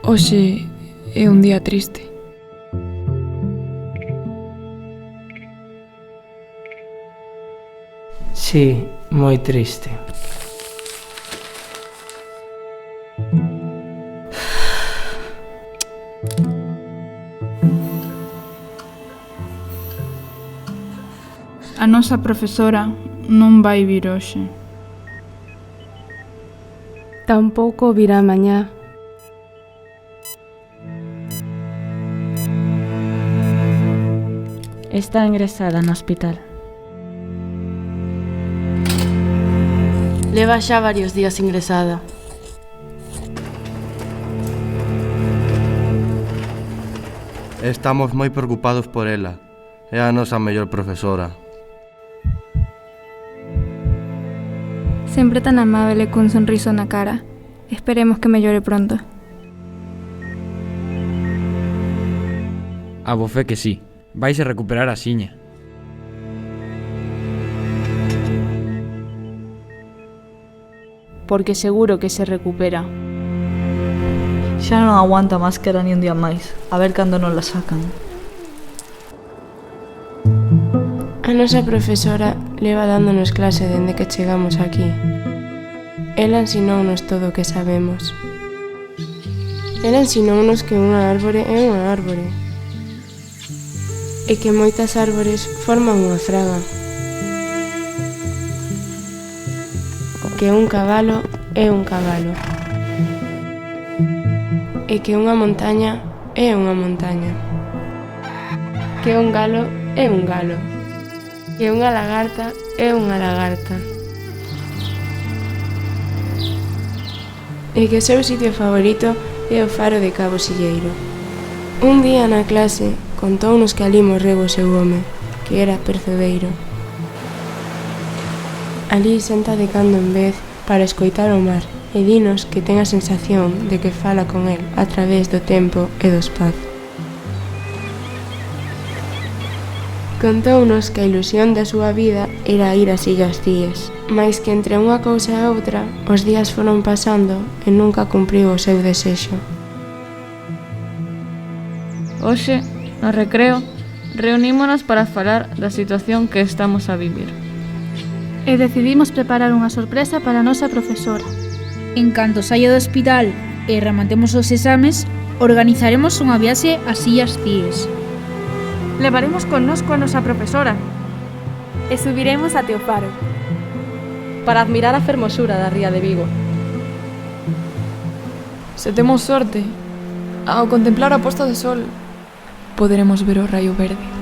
Hoxe é un día triste. Sí, moi triste. A nosa profesora non vai vir hoxe. Tampouco virá mañá. Está ingresada no hospital. Leva xa varios días ingresada. Estamos moi preocupados por ela. É a nosa mellor profesora. Sempre tan amable e cun sonriso na cara. Esperemos que mellore pronto. A bo fe que sí. Vais a recuperar a xiña. Porque seguro que se recupera. Xa non aguanta máscara ni un día máis. A ver cando non la sacan. A nosa profesora leva dándonos clase dende que chegamos aquí. Ela ensinounos todo o que sabemos. Ela ensinounos que unha árbore é unha árbore e que moitas árbores forman unha fraga. Que un cabalo é un cabalo. E que unha montaña é unha montaña. Que un galo é un galo. Que unha lagarta é unha lagarta. E que o seu sitio favorito é o faro de Cabo Silleiro. Un día na clase contounos que alí morreu o seu home, que era percebeiro. Alí senta de cando en vez para escoitar o mar e dinos que ten a sensación de que fala con el a través do tempo e do espazo. Contounos que a ilusión da súa vida era ir ás Illas Cíes, mais que entre unha cousa e outra os días foron pasando e nunca cumpriu o seu desexo. Hoxe, no recreo, reunímonos para falar da situación que estamos a vivir. E decidimos preparar unha sorpresa para a nosa profesora. En canto saia do hospital e rematemos os exames, organizaremos unha viaxe ás Illas Cíes. Levaremos connosco a nosa profesora e subiremos até o faro para admirar a fermosura da ría de Vigo. Se temos sorte, ao contemplar a posta de sol, poderemos ver o raio verde.